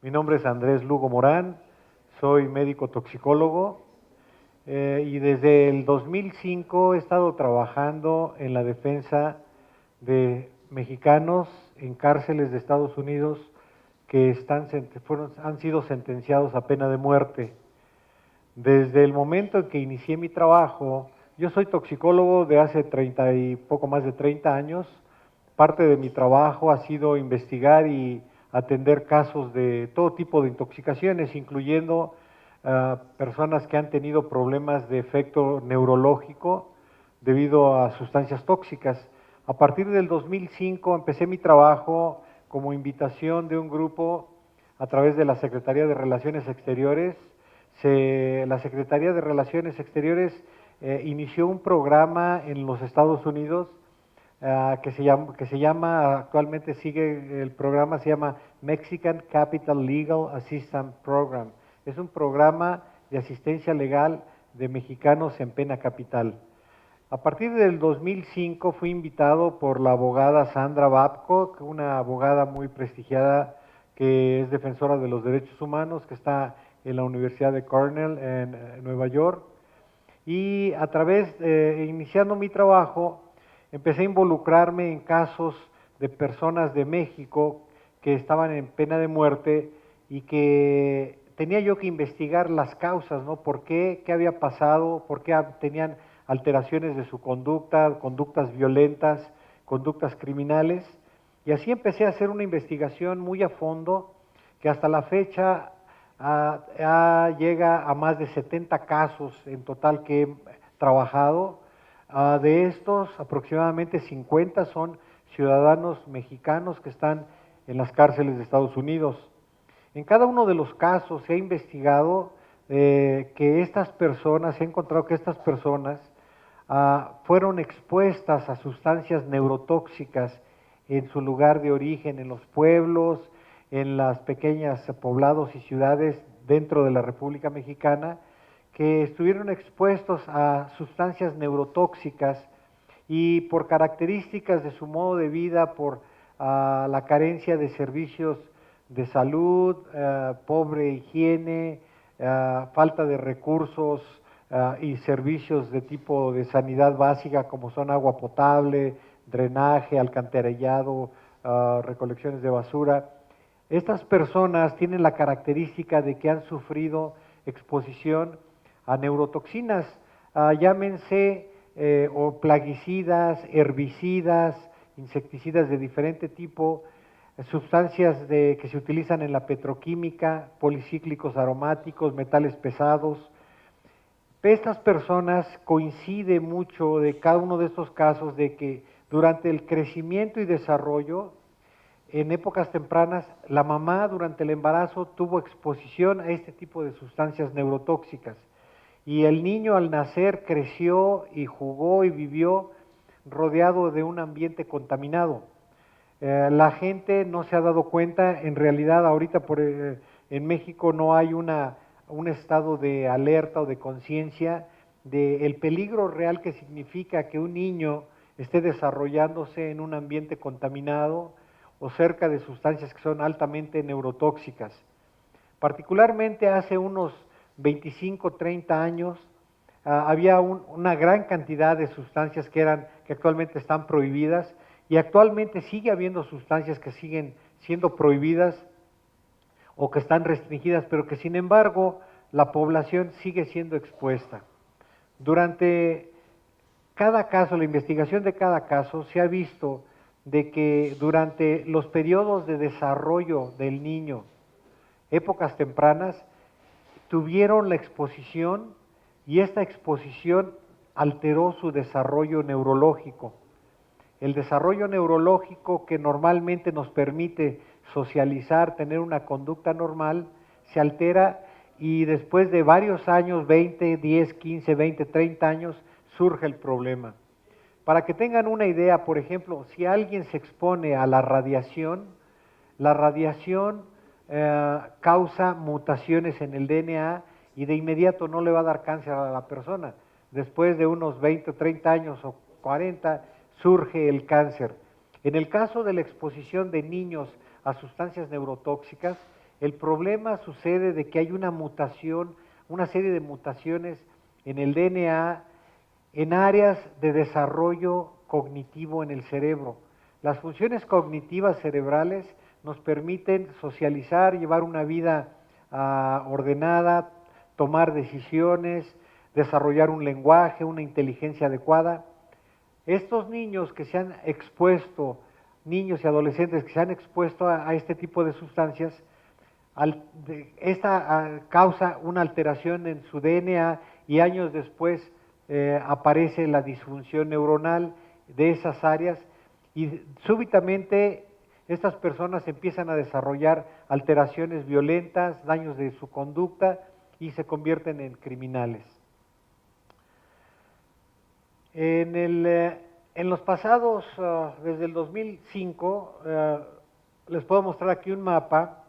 Mi nombre es Andrés Lugo Morán, soy médico toxicólogo y desde el 2005 he estado trabajando en la defensa de mexicanos en cárceles de Estados Unidos que han sido sentenciados a pena de muerte. Desde el momento en que inicié mi trabajo, yo soy toxicólogo de hace 30 y poco más de 30 años. Parte de mi trabajo ha sido investigar y atender casos de todo tipo de intoxicaciones, incluyendo personas que han tenido problemas de efecto neurológico debido a sustancias tóxicas. A partir del 2005 empecé mi trabajo como invitación de un grupo a través de la Secretaría de Relaciones Exteriores. La Secretaría de Relaciones Exteriores inició un programa en los Estados Unidos que se llama, actualmente sigue el programa, se llama Mexican Capital Legal Assistance Program. Es un programa de asistencia legal de mexicanos en pena capital. A partir del 2005 fui invitado por la abogada Sandra Babcock, una abogada muy prestigiada que es defensora de los derechos humanos, que está en la Universidad de Cornell en Nueva York. Y iniciando mi trabajo, empecé a involucrarme en casos de personas de México que estaban en pena de muerte y que tenía yo que investigar las causas, ¿no? ¿Por qué? ¿Qué había pasado? ¿Por qué tenían alteraciones de su conducta, conductas violentas, conductas criminales? Y así empecé a hacer una investigación muy a fondo que hasta la fecha llega a más de 70 casos en total que he trabajado. De estos, aproximadamente 50 son ciudadanos mexicanos que están en las cárceles de Estados Unidos. En cada uno de los casos se ha investigado que estas personas, se ha encontrado que estas personas fueron expuestas a sustancias neurotóxicas en su lugar de origen, en los pueblos, en las pequeñas poblados y ciudades dentro de la República Mexicana, que estuvieron expuestos a sustancias neurotóxicas y por características de su modo de vida, por la carencia de servicios de salud, pobre higiene, falta de recursos y servicios de tipo de sanidad básica como son agua potable, drenaje, alcantarillado, recolecciones de basura. Estas personas tienen la característica de que han sufrido exposición a neurotoxinas, llámense o plaguicidas, herbicidas, insecticidas de diferente tipo, sustancias que se utilizan en la petroquímica, policíclicos aromáticos, metales pesados. Estas personas coincide mucho de cada uno de estos casos de que durante el crecimiento y desarrollo, en épocas tempranas, la mamá durante el embarazo tuvo exposición a este tipo de sustancias neurotóxicas y el niño al nacer creció y jugó y vivió rodeado de un ambiente contaminado. La gente no se ha dado cuenta, en realidad ahorita en México no hay un estado de alerta o de conciencia del peligro real que significa que un niño esté desarrollándose en un ambiente contaminado o cerca de sustancias que son altamente neurotóxicas. Particularmente hace unos 25, 30 años, había una gran cantidad de sustancias que actualmente están prohibidas y actualmente sigue habiendo sustancias que siguen siendo prohibidas o que están restringidas, pero que sin embargo la población sigue siendo expuesta. Durante cada caso, la investigación de cada caso, se ha visto de que durante los periodos de desarrollo del niño, épocas tempranas, tuvieron la exposición y esta exposición alteró su desarrollo neurológico. El desarrollo neurológico que normalmente nos permite socializar, tener una conducta normal, se altera y después de varios años, 20, 10, 15, 20, 30 años, surge el problema. Para que tengan una idea, por ejemplo, si alguien se expone a la radiación causa mutaciones en el DNA y de inmediato no le va a dar cáncer a la persona. Después de unos 20 o 30 años o 40 surge el cáncer. En el caso de la exposición de niños a sustancias neurotóxicas, El problema sucede de que hay una mutación, una serie de mutaciones en el DNA en áreas de desarrollo cognitivo en el cerebro. Las funciones cognitivas cerebrales nos permiten socializar, llevar una vida ordenada, tomar decisiones, desarrollar un lenguaje, una inteligencia adecuada. Estos niños que se han expuesto, niños y adolescentes que se han expuesto a este tipo de sustancias, esta causa una alteración en su DNA y años después aparece la disfunción neuronal de esas áreas y súbitamente estas personas empiezan a desarrollar alteraciones violentas, daños de su conducta y se convierten en criminales. En los pasados, desde el 2005, les puedo mostrar aquí un mapa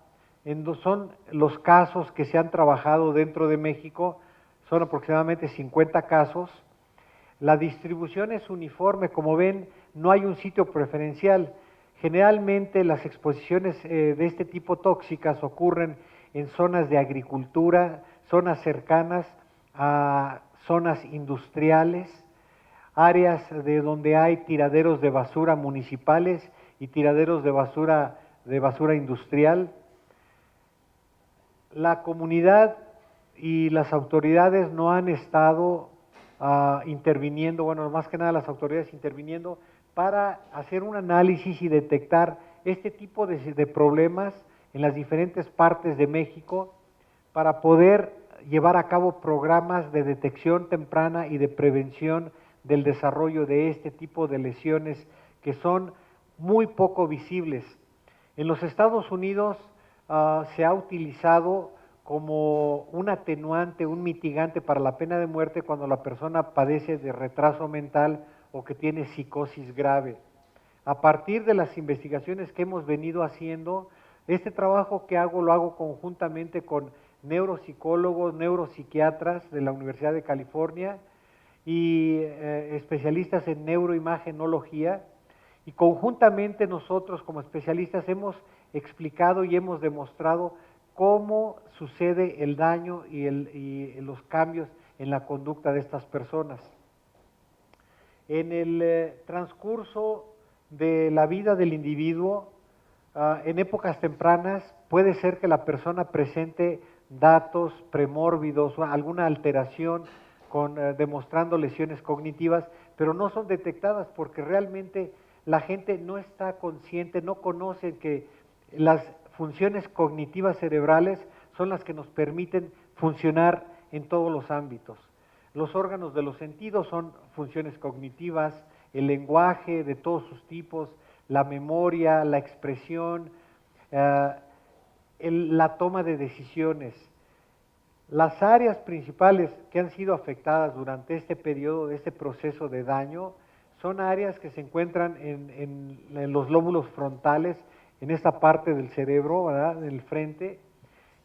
son los casos que se han trabajado dentro de México, son aproximadamente 50 casos. La distribución es uniforme, como ven, no hay un sitio preferencial. Generalmente las exposiciones de este tipo tóxicas ocurren en zonas de agricultura, zonas cercanas a zonas industriales, áreas de donde hay tiraderos de basura municipales y tiraderos de basura industrial. La comunidad y las autoridades no han estado interviniendo, bueno, más que nada las autoridades interviniendo para hacer un análisis y detectar este tipo de problemas en las diferentes partes de México para poder llevar a cabo programas de detección temprana y de prevención del desarrollo de este tipo de lesiones que son muy poco visibles. En los Estados Unidos se ha utilizado como un atenuante, un mitigante para la pena de muerte cuando la persona padece de retraso mental o que tiene psicosis grave. A partir de las investigaciones que hemos venido haciendo, este trabajo que hago lo hago conjuntamente con neuropsicólogos, neuropsiquiatras de la Universidad de California y especialistas en neuroimagenología, y conjuntamente nosotros como especialistas hemos explicado y hemos demostrado cómo sucede el daño y los cambios en la conducta de estas personas. En el transcurso de la vida del individuo, en épocas tempranas, puede ser que la persona presente datos premórbidos o alguna alteración demostrando lesiones cognitivas, pero no son detectadas porque realmente la gente no está consciente, no conoce que las funciones cognitivas cerebrales son las que nos permiten funcionar en todos los ámbitos. Los órganos de los sentidos son funciones cognitivas, el lenguaje de todos sus tipos, la memoria, la expresión, la toma de decisiones. Las áreas principales que han sido afectadas durante este periodo, de este proceso de daño, son áreas que se encuentran en los lóbulos frontales, en esta parte del cerebro, ¿verdad?, en el frente,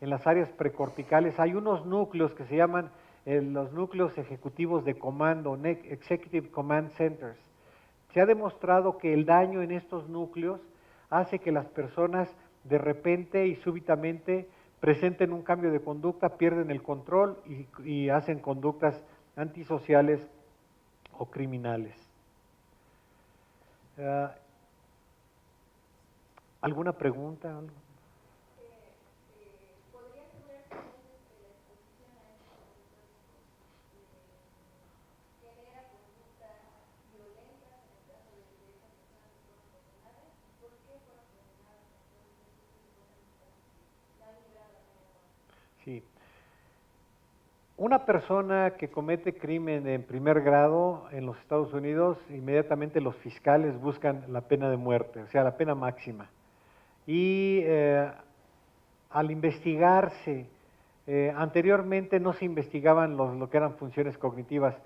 en las áreas precorticales. Hay unos núcleos que se llaman los núcleos ejecutivos de comando, Executive Command Centers. Se ha demostrado que el daño en estos núcleos hace que las personas de repente y súbitamente presenten un cambio de conducta, pierden el control y hacen conductas antisociales o criminales. ¿Alguna pregunta? ¿Algo? ¿Podría saber si la exposición a estos productos genera conductas violentas en el caso de esas personas que fueron condenadas? ¿Por qué fueron condenadas entonces la librada la pena de muerte? Sí. Una persona que comete crimen en primer grado en los Estados Unidos, inmediatamente los fiscales buscan la pena de muerte, o sea, la pena máxima. Y al investigarse, anteriormente no se investigaban lo que eran funciones cognitivas.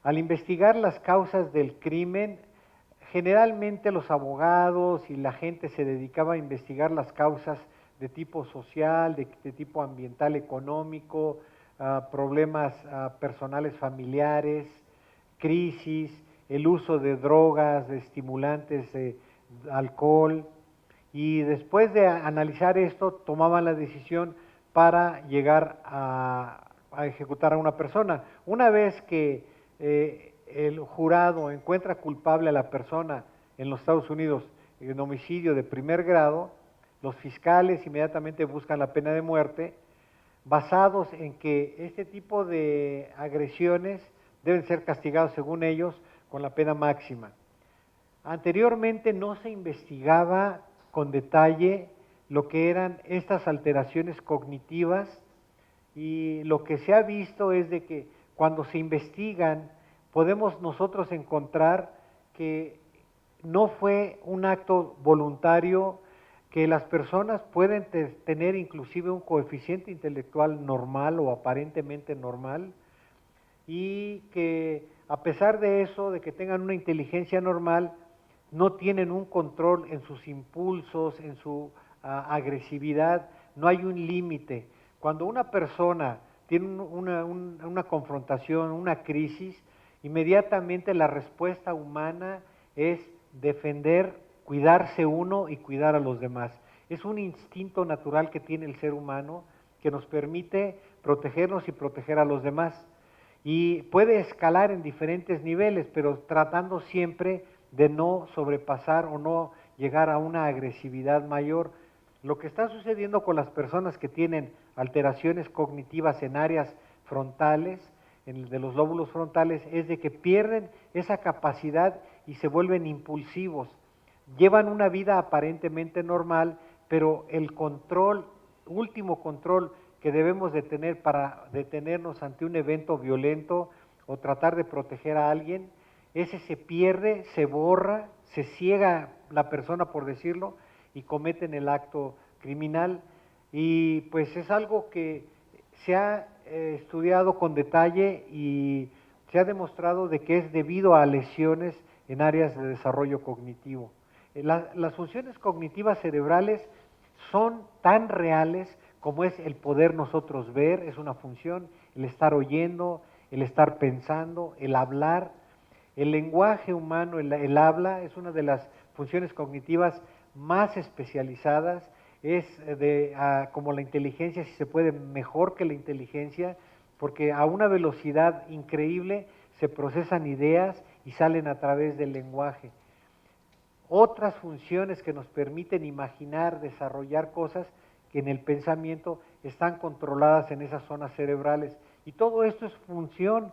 Al investigar las causas del crimen, generalmente los abogados y la gente se dedicaba a investigar las causas de tipo social, de tipo ambiental, económico, problemas personales familiares, crisis, el uso de drogas, de estimulantes, alcohol, y después de analizar esto tomaban la decisión para llegar a ejecutar a una persona. Una vez que el jurado encuentra culpable a la persona en los Estados Unidos en homicidio de primer grado, los fiscales inmediatamente buscan la pena de muerte, basados en que este tipo de agresiones deben ser castigados, según ellos, con la pena máxima. Anteriormente no se investigaba con detalle lo que eran estas alteraciones cognitivas, y lo que se ha visto es de que cuando se investigan podemos nosotros encontrar que no fue un acto voluntario, que las personas pueden tener inclusive un coeficiente intelectual normal o aparentemente normal, y que a pesar de eso, de que tengan una inteligencia normal, no tienen un control en sus impulsos, en su agresividad, no hay un límite. Cuando una persona tiene una confrontación, una crisis, inmediatamente la respuesta humana es defender, cuidarse uno y cuidar a los demás. Es un instinto natural que tiene el ser humano que nos permite protegernos y proteger a los demás. Y puede escalar en diferentes niveles, pero tratando siempre de no sobrepasar o no llegar a una agresividad mayor. Lo que está sucediendo con las personas que tienen alteraciones cognitivas en áreas frontales, de los lóbulos frontales, es de que pierden esa capacidad y se vuelven impulsivos. Llevan una vida aparentemente normal, pero el control, último control que debemos de tener para detenernos ante un evento violento o tratar de proteger a alguien, ese se pierde, se borra, se ciega la persona, por decirlo, y cometen el acto criminal. Y pues es algo que se ha estudiado con detalle y se ha demostrado de que es debido a lesiones en áreas de desarrollo cognitivo. Las funciones cognitivas cerebrales son tan reales como es el poder nosotros ver, es una función, el estar oyendo, el estar pensando, el hablar. El lenguaje humano, el habla, es una de las funciones cognitivas más especializadas, es como la inteligencia, si se puede, mejor que la inteligencia, porque a una velocidad increíble se procesan ideas y salen a través del lenguaje. Otras funciones que nos permiten imaginar, desarrollar cosas que en el pensamiento están controladas en esas zonas cerebrales. Y todo esto es función,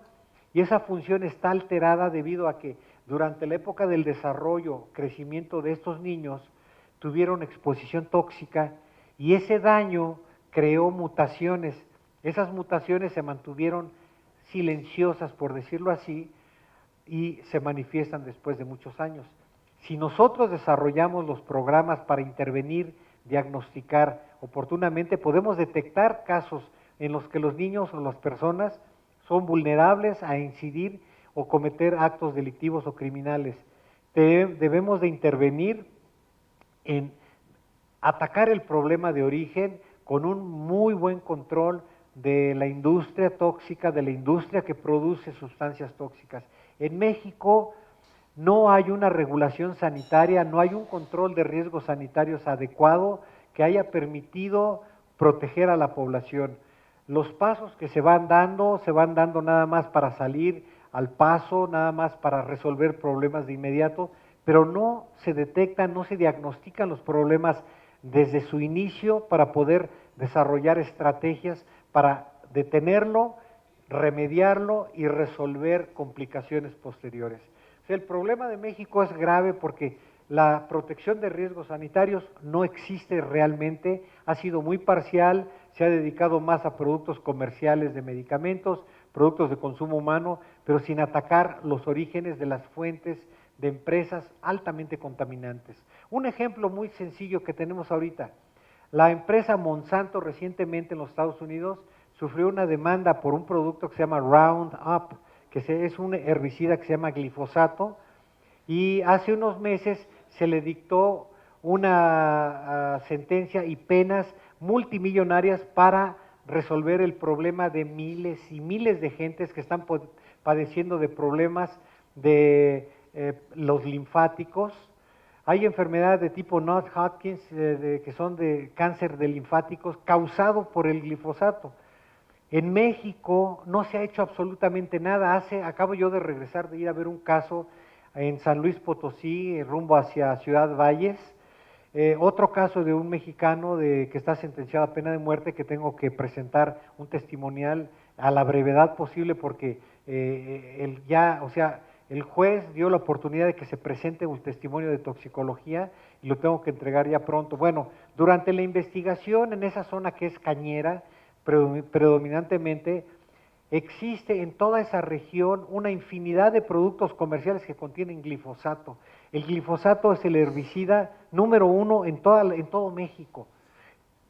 y esa función está alterada debido a que durante la época del desarrollo, crecimiento de estos niños, tuvieron exposición tóxica y ese daño creó mutaciones. Esas mutaciones se mantuvieron silenciosas, por decirlo así, y se manifiestan después de muchos años. Si nosotros desarrollamos los programas para intervenir, diagnosticar oportunamente, podemos detectar casos en los que los niños o las personas son vulnerables a incidir o cometer actos delictivos o criminales. Debemos de intervenir en atacar el problema de origen con un muy buen control de la industria tóxica, de la industria que produce sustancias tóxicas. En México no hay una regulación sanitaria, no hay un control de riesgos sanitarios adecuado que haya permitido proteger a la población. Los pasos que se van dando nada más para salir al paso, nada más para resolver problemas de inmediato, pero no se detectan, no se diagnostican los problemas desde su inicio para poder desarrollar estrategias para detenerlo, remediarlo y resolver complicaciones posteriores. O sea, el problema de México es grave porque la protección de riesgos sanitarios no existe realmente, ha sido muy parcial, se ha dedicado más a productos comerciales de medicamentos, productos de consumo humano, pero sin atacar los orígenes de las fuentes de empresas altamente contaminantes. Un ejemplo muy sencillo que tenemos ahorita, la empresa Monsanto recientemente en los Estados Unidos sufrió una demanda por un producto que se llama Roundup, que es un herbicida que se llama glifosato, y hace unos meses se le dictó una sentencia y penas multimillonarias para resolver el problema de miles y miles de gentes que están padeciendo de problemas de los linfáticos. Hay enfermedades de tipo Non-Hodgkin, que son de cáncer de linfáticos causado por el glifosato. En México no se ha hecho absolutamente nada. Acabo yo de regresar de ir a ver un caso en San Luis Potosí, rumbo hacia Ciudad Valles. Otro caso de un mexicano que está sentenciado a pena de muerte, que tengo que presentar un testimonial a la brevedad posible porque el juez dio la oportunidad de que se presente un testimonio de toxicología y lo tengo que entregar ya pronto. Bueno, durante la investigación en esa zona que es cañera, predominantemente, existe en toda esa región una infinidad de productos comerciales que contienen glifosato. El glifosato es el herbicida número 1 en todo México.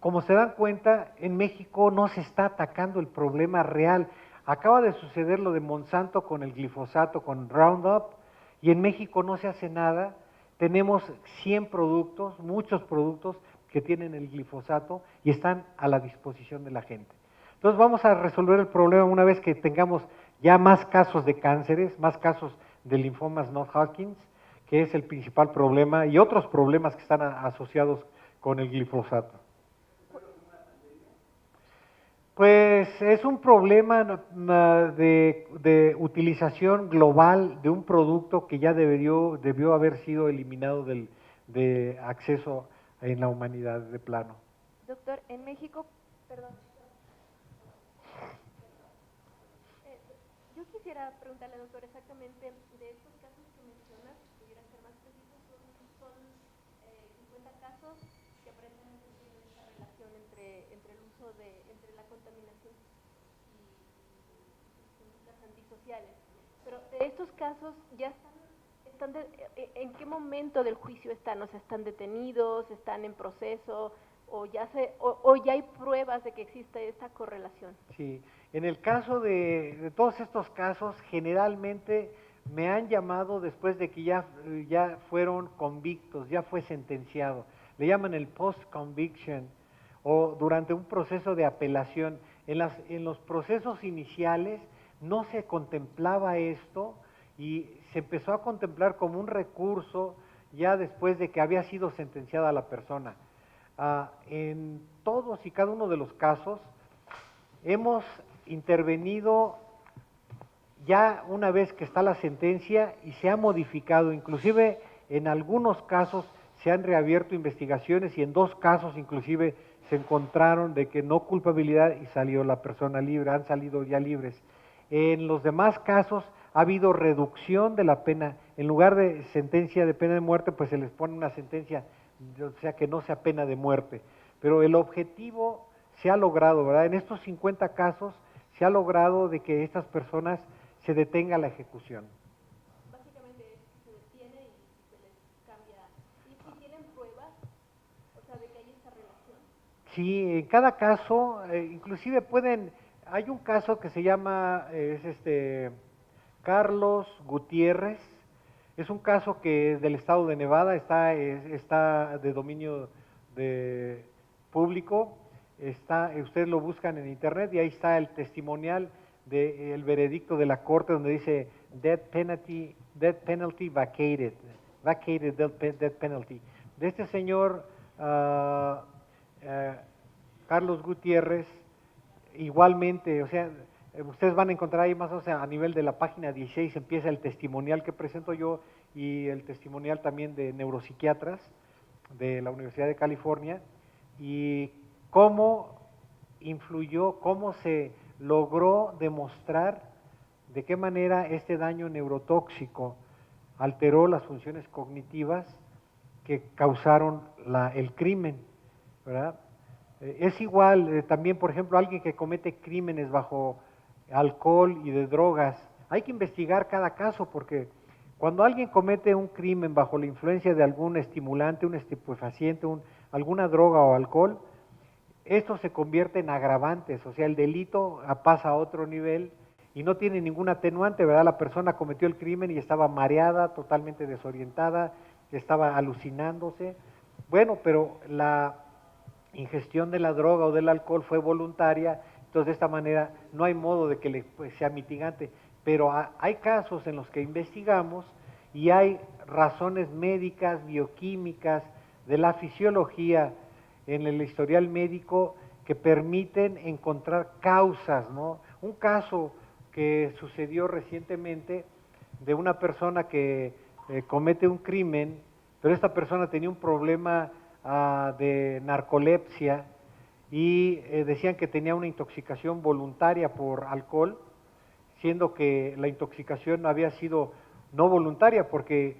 Como se dan cuenta, en México no se está atacando el problema real. Acaba de suceder lo de Monsanto con el glifosato, con Roundup, y en México no se hace nada. Tenemos 100 productos, muchos productos que tienen el glifosato y están a la disposición de la gente. Entonces vamos a resolver el problema una vez que tengamos ya más casos de cánceres, más casos de linfomas non-Hodgkin, que es el principal problema, y otros problemas que están asociados con el glifosato. Pues es un problema de utilización global de un producto que ya debió haber sido eliminado de acceso en la humanidad de plano. Doctor, en México, perdón. Yo quisiera preguntarle, doctor, exactamente de estos casos que mencionas, si pudieran ser más precisos, son 50 casos que aparentemente tienen esa relación entre el uso entre la contaminación y conductas antisociales. Pero de estos casos ya ¿en qué momento del juicio están? O sea, ¿están detenidos, están en proceso, o ya hay pruebas de que existe esta correlación? Sí, en el caso de todos estos casos, generalmente me han llamado después de que ya fueron convictos, ya fue sentenciado. Le llaman el post-conviction o durante un proceso de apelación. En los procesos iniciales no se contemplaba esto y se empezó a contemplar como un recurso ya después de que había sido sentenciada la persona. En todos y cada uno de los casos hemos intervenido ya una vez que está la sentencia y se ha modificado, inclusive en algunos casos se han reabierto investigaciones y en 2 casos inclusive se encontraron de que no culpabilidad y salió la persona libre, han salido ya libres. En los demás casos ha habido reducción de la pena, en lugar de sentencia de pena de muerte, pues se les pone una sentencia, o sea, que no sea pena de muerte. Pero el objetivo se ha logrado, ¿verdad? En estos 50 casos se ha logrado de que estas personas se detenga la ejecución. Básicamente se detiene y se les cambia. ¿Y si tienen pruebas, o sea, de que hay esta relación? Sí, en cada caso, inclusive hay un caso que se llama, Carlos Gutiérrez, es un caso que es del estado de Nevada, está de dominio público, ustedes lo buscan en internet y ahí está el testimonial del veredicto de la corte donde dice death penalty vacated death penalty. De este señor Carlos Gutiérrez, igualmente, o sea, ustedes van a encontrar ahí más o menos a nivel de la página 16 empieza el testimonial que presento yo y el testimonial también de neuropsiquiatras de la Universidad de California y cómo influyó, cómo se logró demostrar de qué manera este daño neurotóxico alteró las funciones cognitivas que causaron el crimen, ¿verdad? Es igual, también, por ejemplo, alguien que comete crímenes bajo alcohol y de drogas, hay que investigar cada caso porque cuando alguien comete un crimen bajo la influencia de algún estimulante, un estupefaciente, alguna droga o alcohol, esto se convierte en agravantes, o sea, el delito pasa a otro nivel y no tiene ningún atenuante, ¿verdad? La persona cometió el crimen y estaba mareada, totalmente desorientada, estaba alucinándose. Bueno, pero la ingestión de la droga o del alcohol fue voluntaria, entonces de esta manera no hay modo de que sea mitigante, pero hay casos en los que investigamos y hay razones médicas, bioquímicas, de la fisiología en el historial médico que permiten encontrar causas, ¿no? Un caso que sucedió recientemente de una persona que comete un crimen, pero esta persona tenía un problema de narcolepsia y decían que tenía una intoxicación voluntaria por alcohol, siendo que la intoxicación había sido no voluntaria, porque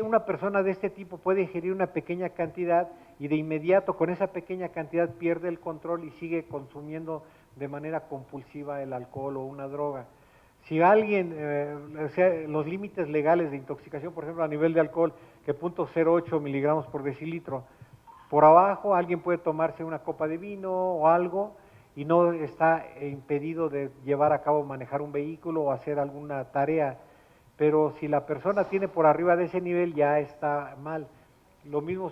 una persona de este tipo puede ingerir una pequeña cantidad y de inmediato con esa pequeña cantidad pierde el control y sigue consumiendo de manera compulsiva el alcohol o una droga. Si alguien, o sea, los límites legales de intoxicación, por ejemplo, a nivel de alcohol, que 0.08 miligramos por decilitro, por abajo alguien puede tomarse una copa de vino o algo y no está impedido de llevar a cabo, manejar un vehículo o hacer alguna tarea, pero si la persona tiene por arriba de ese nivel ya está mal. Lo mismo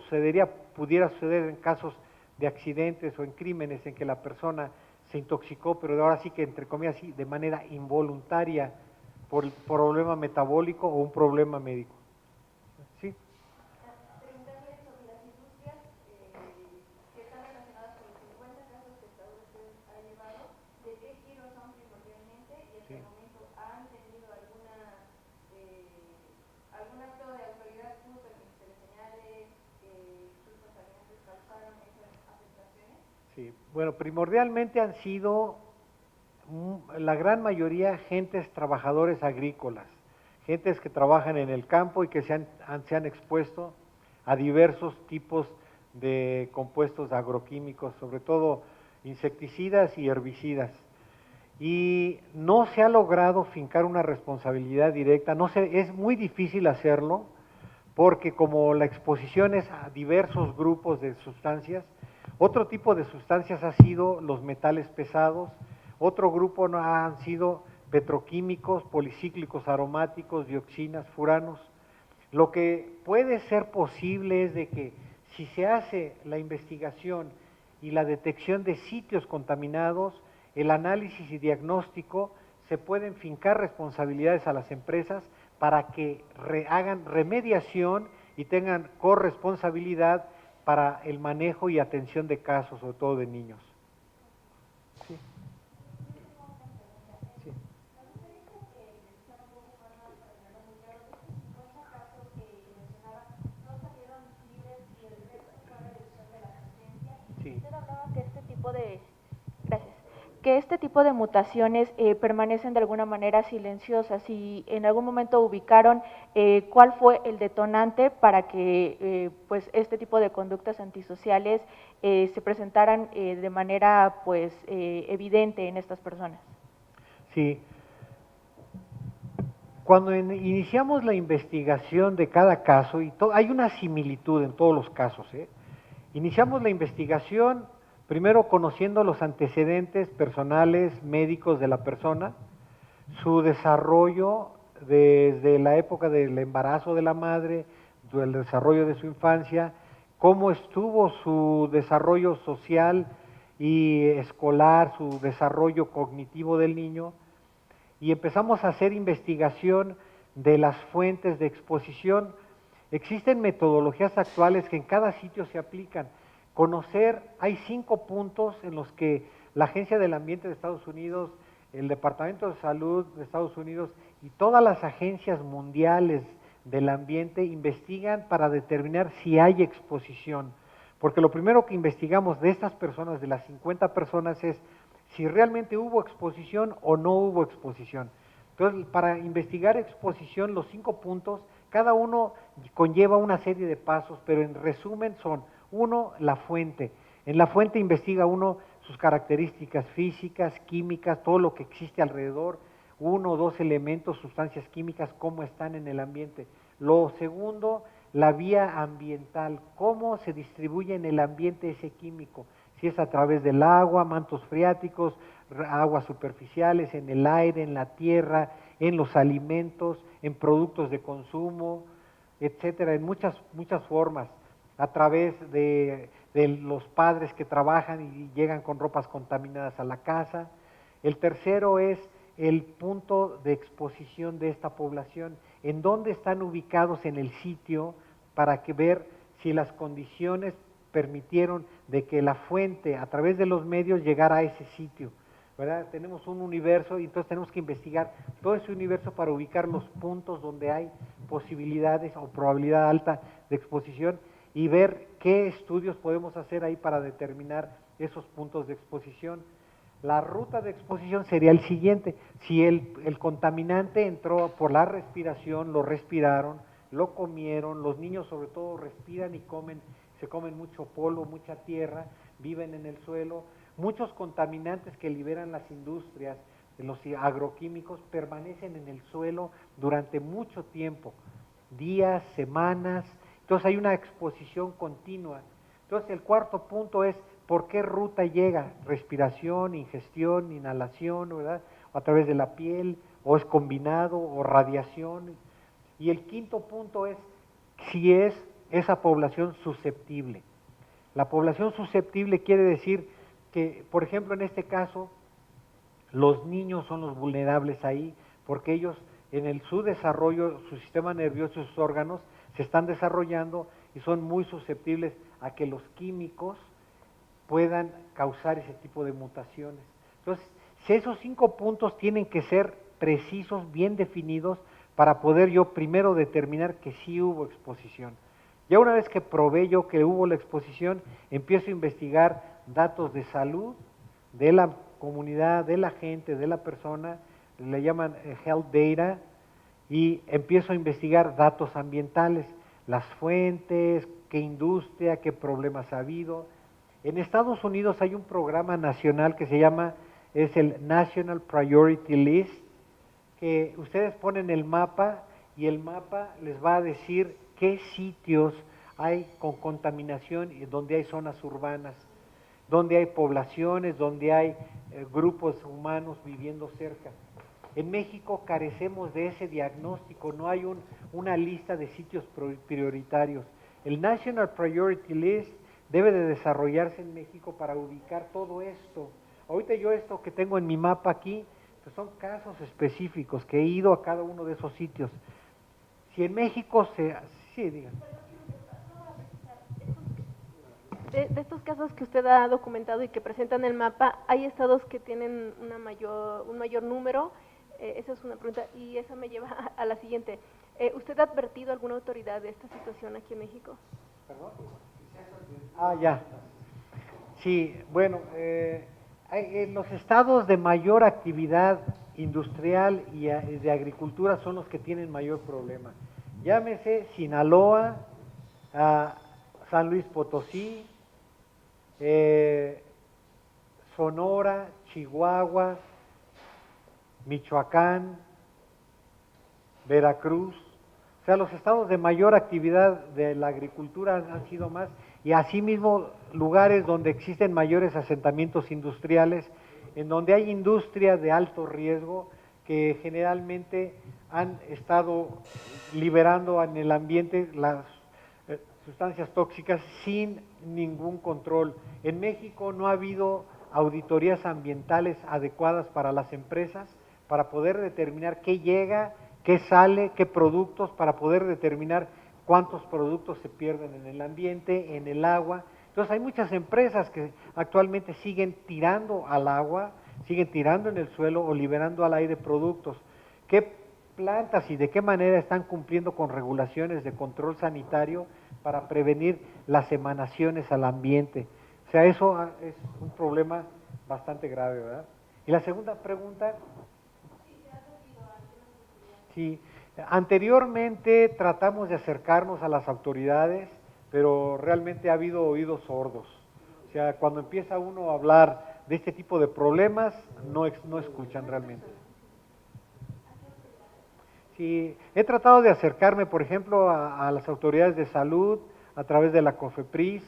pudiera suceder en casos de accidentes o en crímenes en que la persona se intoxicó, pero ahora sí que entre comillas sí, de manera involuntaria por el problema metabólico o un problema médico. ¿Sí? Preguntarle sobre las industrias que están relacionadas con los 50 casos que hasta ahora usted ha llevado, de qué giros son primordialmente y hasta el momento han tenido algún acto de autoridad justo en que se les señale sus contaminantes causaron esas afectaciones. Sí, bueno, primordialmente han sido la gran mayoría gentes trabajadores agrícolas, gentes que trabajan en el campo y que se han expuesto a diversos tipos de compuestos agroquímicos, sobre todo insecticidas y herbicidas. Y no se ha logrado fincar una responsabilidad directa, es muy difícil hacerlo, porque como la exposición es a diversos grupos de sustancias, otro tipo de sustancias ha sido los metales pesados, otro grupo han sido petroquímicos, policíclicos aromáticos, dioxinas, furanos. Lo que puede ser posible es de que si se hace la investigación y la detección de sitios contaminados, el análisis y diagnóstico, se pueden fincar responsabilidades a las empresas para que hagan remediación y tengan corresponsabilidad para el manejo y atención de casos, sobre todo de niños. Sí. Sí. Nos gustaría que explicara un poco más para tenerlo muy claro. De estos 50 casos que mencionaba, no salieron libres y el resto fue a reducción de la sentencia. Sí. Usted hablaba que este tipo de mutaciones permanecen de alguna manera silenciosas y en algún momento ubicaron cuál fue el detonante para que pues este tipo de conductas antisociales se presentaran de manera pues evidente en estas personas. Sí. Cuando iniciamos la investigación de cada caso, y hay una similitud en todos los casos, iniciamos la investigación primero conociendo los antecedentes personales, médicos de la persona, su desarrollo desde la época del embarazo de la madre, el desarrollo de su infancia, cómo estuvo su desarrollo social y escolar, su desarrollo cognitivo del niño, y empezamos a hacer investigación de las fuentes de exposición. Existen metodologías actuales que en cada sitio se aplican. Hay 5 puntos en los que la Agencia del Ambiente de Estados Unidos, el Departamento de Salud de Estados Unidos y todas las agencias mundiales del ambiente investigan para determinar si hay exposición. Porque lo primero que investigamos de estas personas, de las 50 personas, es si realmente hubo exposición o no hubo exposición. Entonces, para investigar exposición, los 5 puntos, cada uno conlleva una serie de pasos, pero en resumen son: 1, la fuente. En la fuente investiga uno sus características físicas, químicas, todo lo que existe alrededor, 1 o 2 elementos, sustancias químicas, cómo están en el ambiente. Lo segundo, la vía ambiental, cómo se distribuye en el ambiente ese químico, si es a través del agua, mantos freáticos, aguas superficiales, en el aire, en la tierra, en los alimentos, en productos de consumo, etcétera, en muchas formas, a través de los padres que trabajan y llegan con ropas contaminadas a la casa. El tercero es el punto de exposición de esta población, en dónde están ubicados en el sitio para que ver si las condiciones permitieron de que la fuente a través de los medios llegara a ese sitio, ¿verdad? Tenemos un universo y entonces tenemos que investigar todo ese universo para ubicar los puntos donde hay posibilidades o probabilidad alta de exposición y ver qué estudios podemos hacer ahí para determinar esos puntos de exposición. La ruta de exposición sería el siguiente: si el contaminante entró por la respiración, lo respiraron, lo comieron, los niños sobre todo respiran y comen, se comen mucho polvo, mucha tierra, viven en el suelo, muchos contaminantes que liberan las industrias, los agroquímicos, permanecen en el suelo durante mucho tiempo, días, semanas, entonces hay una exposición continua. Entonces el cuarto punto es, ¿por qué ruta llega? Respiración, ingestión, inhalación, ¿verdad? O a través de la piel, o es combinado, o radiación. Y el quinto punto es si es esa población susceptible. La población susceptible quiere decir que, por ejemplo, en este caso, los niños son los vulnerables ahí, porque ellos en su desarrollo, su sistema nervioso y sus órganos se están desarrollando y son muy susceptibles a que los químicos puedan causar ese tipo de mutaciones. Entonces, si esos 5 puntos tienen que ser precisos, bien definidos, para poder yo primero determinar que sí hubo exposición. Ya una vez que probé yo que hubo la exposición, empiezo a investigar datos de salud de la comunidad, de la gente, de la persona, le llaman health data, y empiezo a investigar datos ambientales, las fuentes, qué industria, qué problemas ha habido. En Estados Unidos hay un programa nacional que se llama, es el National Priority List, que ustedes ponen el mapa y el mapa les va a decir qué sitios hay con contaminación y donde hay zonas urbanas, donde hay poblaciones, donde hay grupos humanos viviendo cerca. En México carecemos de ese diagnóstico, no hay una lista de sitios prioritarios. El National Priority List debe de desarrollarse en México para ubicar todo esto. Ahorita yo esto que tengo en mi mapa aquí, pues son casos específicos que he ido a cada uno de esos sitios. Si en México se... Sí, digan. De estos casos que usted ha documentado y que presentan el mapa, ¿hay estados que tienen un mayor número? Esa es una pregunta y esa me lleva a la siguiente. ¿Usted ha advertido a alguna autoridad de esta situación aquí en México? ¿Perdón? Ah, ya. Sí, bueno, en los estados de mayor actividad industrial y de agricultura son los que tienen mayor problema. Llámese Sinaloa, San Luis Potosí, Sonora, Chihuahua, Michoacán, Veracruz. O sea, los estados de mayor actividad de la agricultura han sido más, y asimismo lugares donde existen mayores asentamientos industriales, en donde hay industria de alto riesgo que generalmente han estado liberando en el ambiente las sustancias tóxicas sin ningún control. En México no ha habido auditorías ambientales adecuadas para las empresas para poder determinar qué llega, qué sale, qué productos, para poder determinar cuántos productos se pierden en el ambiente, en el agua. Entonces hay muchas empresas que actualmente siguen tirando al agua, siguen tirando en el suelo o liberando al aire productos. ¿Qué plantas y de qué manera están cumpliendo con regulaciones de control sanitario para prevenir las emanaciones al ambiente? O sea, eso es un problema bastante grave, ¿verdad? Y la segunda pregunta... Sí, anteriormente tratamos de acercarnos a las autoridades, pero realmente ha habido oídos sordos. O sea, cuando empieza uno a hablar de este tipo de problemas, no escuchan realmente. Sí, he tratado de acercarme, por ejemplo, a las autoridades de salud a través de la COFEPRIS,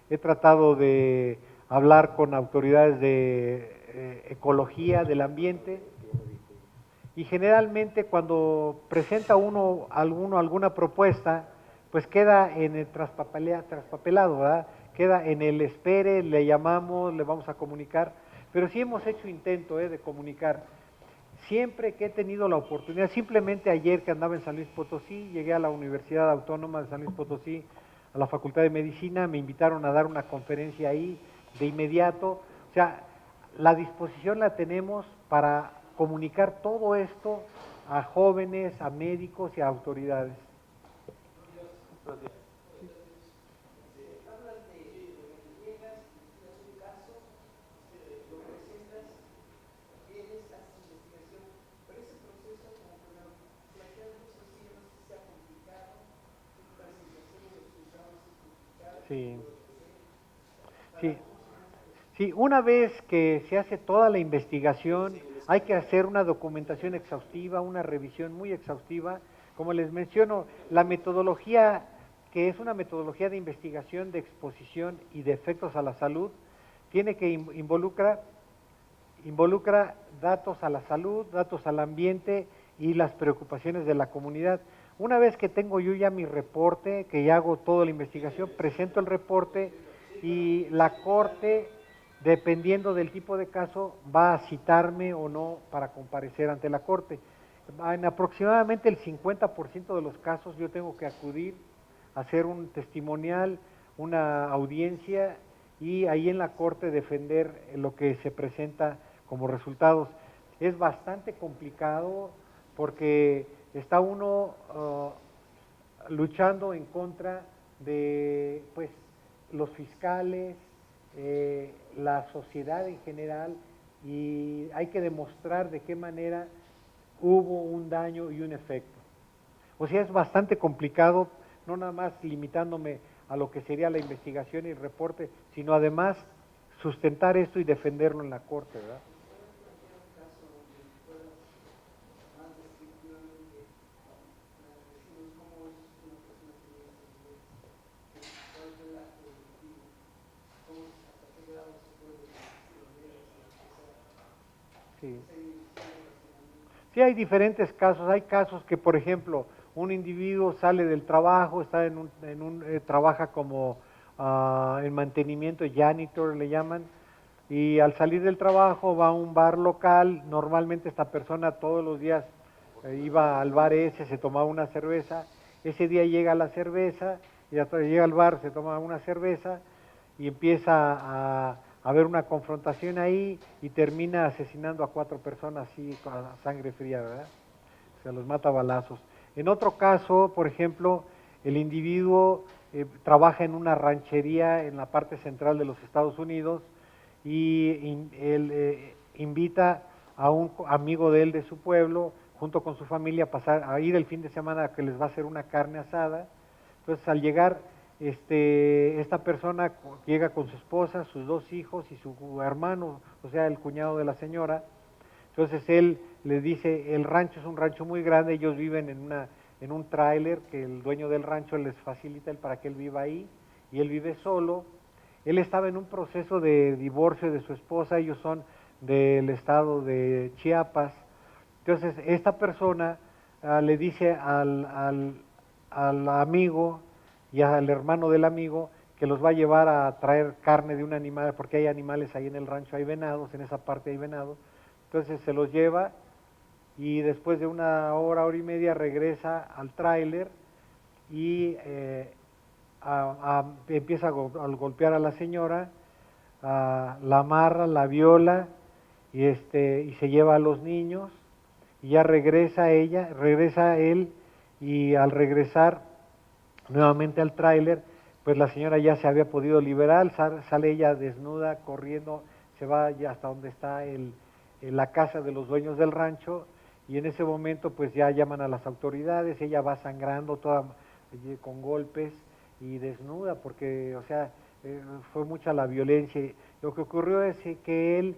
he tratado de hablar con autoridades de ecología, del ambiente, y generalmente cuando presenta uno alguna propuesta, pues queda en el traspapelado, ¿verdad? Queda en el espere, le llamamos, le vamos a comunicar, pero sí hemos hecho intento de comunicar. siempre que he tenido la oportunidad, simplemente ayer que andaba en San Luis Potosí, llegué a la Universidad Autónoma de San Luis Potosí, a la Facultad de Medicina, me invitaron a dar una conferencia ahí de inmediato, o sea, la disposición la tenemos para comunicar todo esto a jóvenes, a médicos y a autoridades. Sí, sí, sí, una vez que se hace toda la investigación, hay que hacer una documentación exhaustiva, una revisión muy exhaustiva. Como les menciono, la metodología, que es una metodología de investigación, de exposición y de efectos a la salud, tiene que involucra datos a la salud, datos al ambiente y las preocupaciones de la comunidad. Una vez que tengo yo ya mi reporte, que ya hago toda la investigación, presento el reporte y la Corte, dependiendo del tipo de caso, va a citarme o no para comparecer ante la Corte. En aproximadamente el 50% de los casos yo tengo que acudir a hacer un testimonial, una audiencia y ahí en la Corte defender lo que se presenta como resultados. Es bastante complicado porque está uno luchando en contra de pues los fiscales, la sociedad en general, y hay que demostrar de qué manera hubo un daño y un efecto. O sea, es bastante complicado, no nada más limitándome a lo que sería la investigación y el reporte, sino además sustentar esto y defenderlo en la Corte, ¿verdad? Sí. Sí, hay diferentes casos. Hay casos que, por ejemplo, un individuo sale del trabajo, está trabaja como en mantenimiento, janitor le llaman, y al salir del trabajo va a un bar local. Normalmente esta persona todos los días iba al bar ese, se tomaba una cerveza. Ese día llega la cerveza, y llega al bar, se toma una cerveza y empieza a haber una confrontación ahí y termina asesinando a 4 personas así a sangre fría, ¿verdad? Se los mata a balazos. En otro caso, por ejemplo, el individuo trabaja en una ranchería en la parte central de los Estados Unidos y él invita a un amigo de él de su pueblo, junto con su familia, a ir el fin de semana que les va a hacer una carne asada. Entonces, al llegar, esta persona llega con su esposa, sus 2 hijos y su hermano, o sea, el cuñado de la señora. Entonces él les dice, el rancho es un rancho muy grande, ellos viven en un tráiler que el dueño del rancho les facilita para que él viva ahí, y él vive solo. Él estaba en un proceso de divorcio de su esposa, ellos son del estado de Chiapas. Entonces esta persona le dice al amigo y al hermano del amigo que los va a llevar a traer carne de un animal, porque hay animales ahí en el rancho, hay venados, en esa parte hay venados. Entonces se los lleva y después de 1 hora y media regresa al tráiler y empieza a golpear a la señora, la amarra, la viola y se lleva a los niños, y ya regresa él, y al regresar nuevamente al tráiler, pues la señora ya se había podido liberar, sale ella desnuda, corriendo, se va ya hasta donde está la casa de los dueños del rancho, y en ese momento pues ya llaman a las autoridades. Ella va sangrando toda con golpes y desnuda, porque, o sea, fue mucha la violencia. Lo que ocurrió es que él,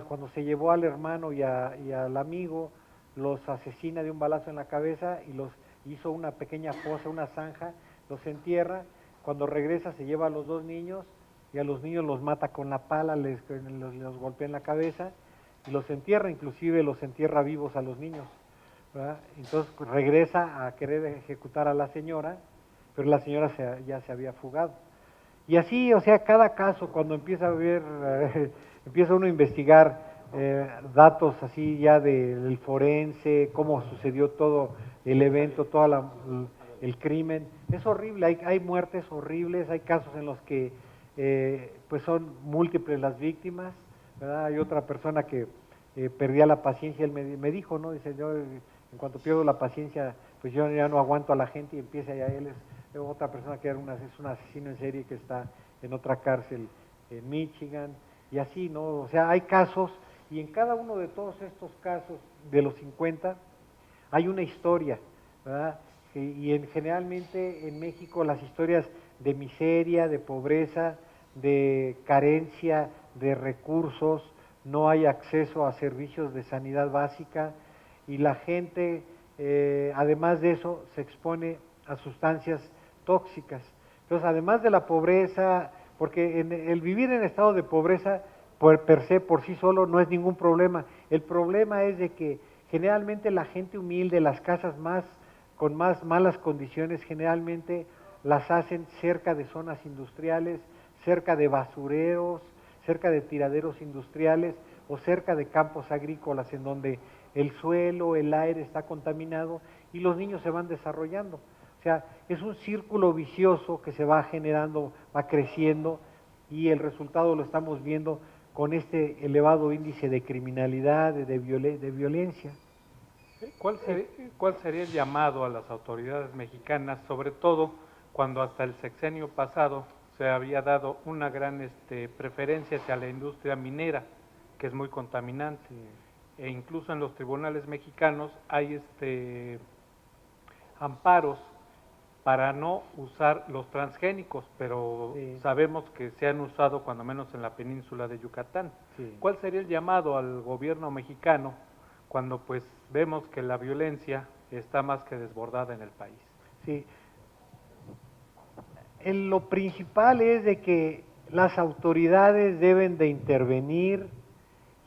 cuando se llevó al hermano y al amigo, los asesina de un balazo en la cabeza y los hizo una pequeña fosa, una zanja, los entierra. Cuando regresa se lleva a los 2 niños y a los niños los mata con la pala, los golpea en la cabeza y los entierra, inclusive los entierra vivos a los niños, ¿verdad? Entonces regresa a querer ejecutar a la señora, pero la señora ya se había fugado. Y así, o sea, cada caso, cuando empieza a ver, empieza uno a investigar datos así ya del forense, cómo sucedió todo el evento, el crimen. Es horrible, hay muertes horribles, hay casos en los que pues son múltiples las víctimas, ¿verdad? Hay otra persona que perdía la paciencia, él me dijo, ¿no? Dice, yo en cuanto pierdo la paciencia, pues yo ya no aguanto a la gente y empieza ya él, es otra persona que es un asesino en serie que está en otra cárcel en Michigan, y así, ¿no? O sea, hay casos, y en cada uno de todos estos casos de los 50 hay una historia, ¿verdad? Generalmente en México las historias de miseria, de pobreza, de carencia de recursos, no hay acceso a servicios de sanidad básica y la gente, además de eso, se expone a sustancias tóxicas. Entonces, además de la pobreza, porque el vivir en estado de pobreza per se, por sí solo, no es ningún problema. El problema es de que generalmente la gente humilde, las casas con más malas condiciones, generalmente las hacen cerca de zonas industriales, cerca de basureros, cerca de tiraderos industriales o cerca de campos agrícolas en donde el suelo, el aire está contaminado y los niños se van desarrollando. O sea, es un círculo vicioso que se va generando, va creciendo y el resultado lo estamos viendo con este elevado índice de criminalidad, de violencia. ¿Cuál sería el llamado a las autoridades mexicanas, sobre todo cuando hasta el sexenio pasado se había dado una gran preferencia hacia la industria minera, que es muy contaminante? E incluso en los tribunales mexicanos hay amparos para no usar los transgénicos, pero sí, sabemos que se han usado cuando menos en la península de Yucatán. Sí. ¿Cuál sería el llamado al gobierno mexicano cuando pues vemos que la violencia está más que desbordada en el país? Sí. Lo principal es de que las autoridades deben de intervenir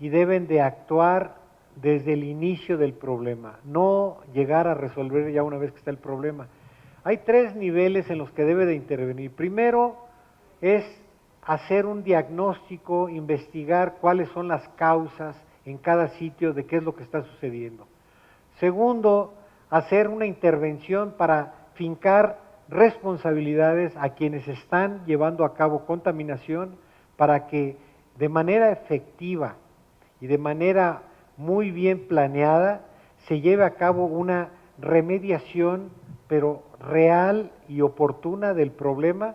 y deben de actuar desde el inicio del problema, no llegar a resolver ya una vez que está el problema. Hay 3 niveles en los que debe de intervenir. Primero es hacer un diagnóstico, investigar cuáles son las causas en cada sitio de qué es lo que está sucediendo. Segundo, hacer una intervención para fincar responsabilidades a quienes están llevando a cabo contaminación para que de manera efectiva y de manera muy bien planeada se lleve a cabo una remediación pero real y oportuna del problema.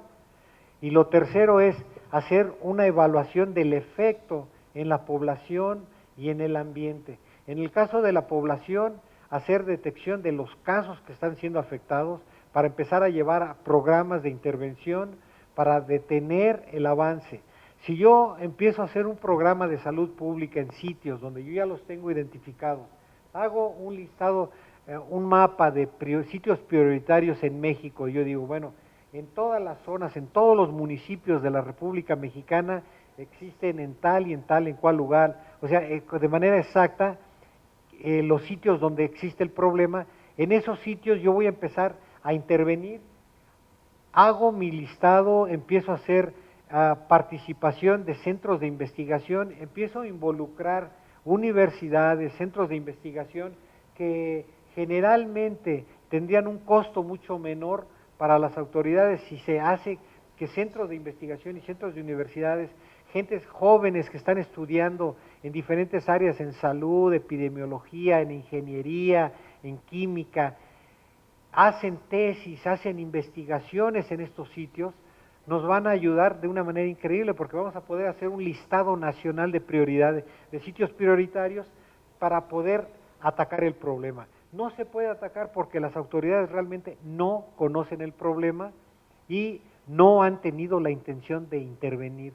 Y lo tercero es hacer una evaluación del efecto en la población y en el ambiente. En el caso de la población, hacer detección de los casos que están siendo afectados para empezar a llevar a programas de intervención para detener el avance. Si yo empiezo a hacer un programa de salud pública en sitios donde yo ya los tengo identificados, hago un listado, un mapa de sitios prioritarios en México, y yo digo, bueno, en todas las zonas, en todos los municipios de la República Mexicana existen en tal y en tal, en cual lugar, o sea, de manera exacta, los sitios donde existe el problema, en esos sitios yo voy a empezar a intervenir, hago mi listado, empiezo a hacer participación de centros de investigación, empiezo a involucrar universidades, centros de investigación que generalmente tendrían un costo mucho menor para las autoridades si se hace que centros de investigación y centros de universidades, gentes jóvenes que están estudiando en diferentes áreas, en salud, epidemiología, en ingeniería, en química, hacen tesis, hacen investigaciones en estos sitios, nos van a ayudar de una manera increíble porque vamos a poder hacer un listado nacional de prioridades, de sitios prioritarios para poder atacar el problema. No se puede atacar porque las autoridades realmente no conocen el problema y no han tenido la intención de intervenir.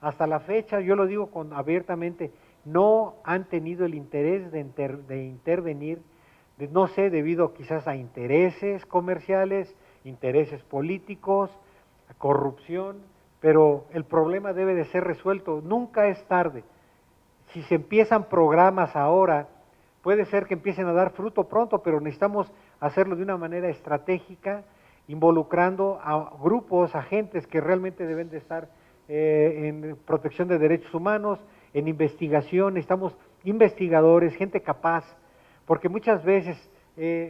Hasta la fecha, yo lo digo abiertamente, no han tenido el interés de intervenir, no sé, debido quizás a intereses comerciales, intereses políticos, a corrupción, pero el problema debe de ser resuelto, nunca es tarde. Si se empiezan programas ahora, puede ser que empiecen a dar fruto pronto, pero necesitamos hacerlo de una manera estratégica, involucrando a grupos, agentes que realmente deben de estar en protección de derechos humanos, en investigación, necesitamos investigadores, gente capaz, porque muchas veces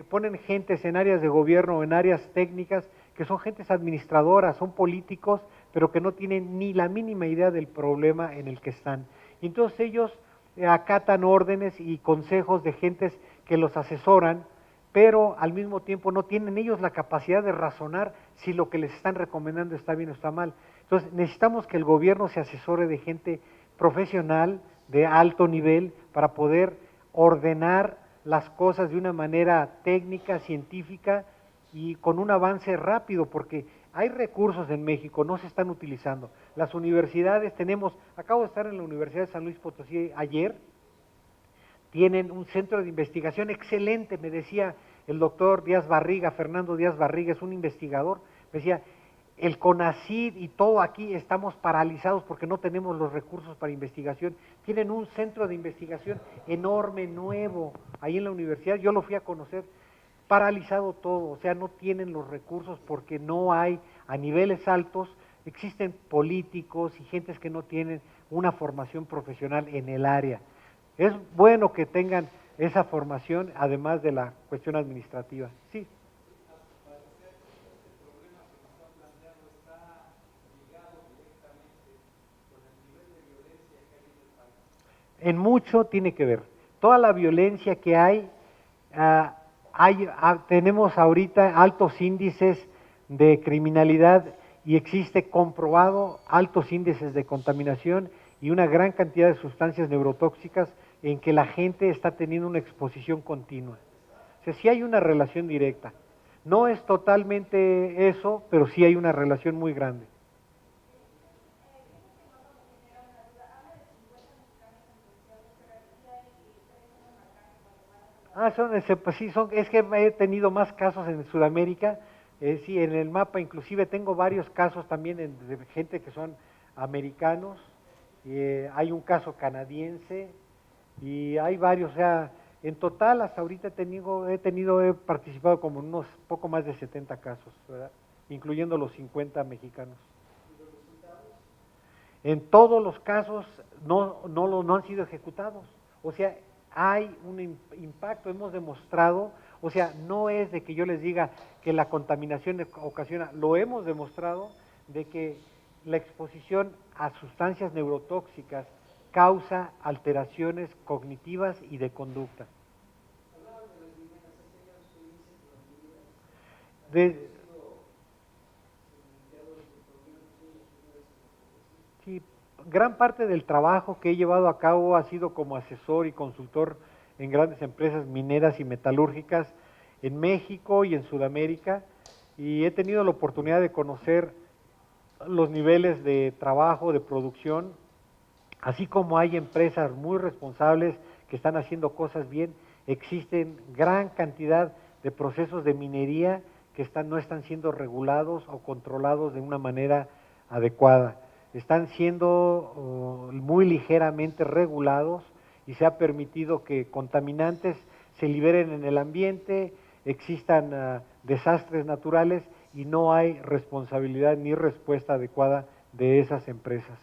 ponen gentes en áreas de gobierno o en áreas técnicas que son gentes administradoras, son políticos, pero que no tienen ni la mínima idea del problema en el que están. Y entonces ellos acatan órdenes y consejos de gentes que los asesoran, pero al mismo tiempo no tienen ellos la capacidad de razonar si lo que les están recomendando está bien o está mal. Entonces necesitamos que el gobierno se asesore de gente profesional, de alto nivel, para poder ordenar las cosas de una manera técnica, científica y con un avance rápido, porque hay recursos en México, no se están utilizando. Las universidades acabo de estar en la Universidad de San Luis Potosí ayer, tienen un centro de investigación excelente, me decía el doctor Díaz Barriga, Fernando Díaz Barriga, es un investigador, me decía, el CONACYT y todo aquí estamos paralizados porque no tenemos los recursos para investigación. Tienen un centro de investigación enorme, nuevo, ahí en la universidad, yo lo fui a conocer, paralizado todo, o sea, no tienen los recursos porque no hay a niveles altos, existen políticos y gentes que no tienen una formación profesional en el área. Es bueno que tengan esa formación, además de la cuestión administrativa. Sí. En mucho tiene que ver. Toda la violencia que hay, tenemos ahorita altos índices de criminalidad y existe comprobado altos índices de contaminación y una gran cantidad de sustancias neurotóxicas en que la gente está teniendo una exposición continua. O sea, sí hay una relación directa. No es totalmente eso, pero sí hay una relación muy grande. Pues sí, es que he tenido más casos en Sudamérica, sí, en el mapa inclusive tengo varios casos también de gente que son americanos, hay un caso canadiense y hay varios, o sea, en total hasta ahorita he participado como en unos poco más de 70 casos, ¿verdad? Incluyendo los 50 mexicanos. En todos los casos no han sido ejecutados, o sea, hay un impacto, hemos demostrado, o sea, no es de que yo les diga que la contaminación ocasiona, lo hemos demostrado de que la exposición a sustancias neurotóxicas causa alteraciones cognitivas y de conducta. Sí, gran parte del trabajo que he llevado a cabo ha sido como asesor y consultor en grandes empresas mineras y metalúrgicas en México y en Sudamérica, y he tenido la oportunidad de conocer los niveles de trabajo, de producción, así como hay empresas muy responsables que están haciendo cosas bien, existen gran cantidad de procesos de minería que no están siendo regulados o controlados de una manera adecuada. Están siendo muy ligeramente regulados y se ha permitido que contaminantes se liberen en el ambiente, existan desastres naturales y no hay responsabilidad ni respuesta adecuada de esas empresas.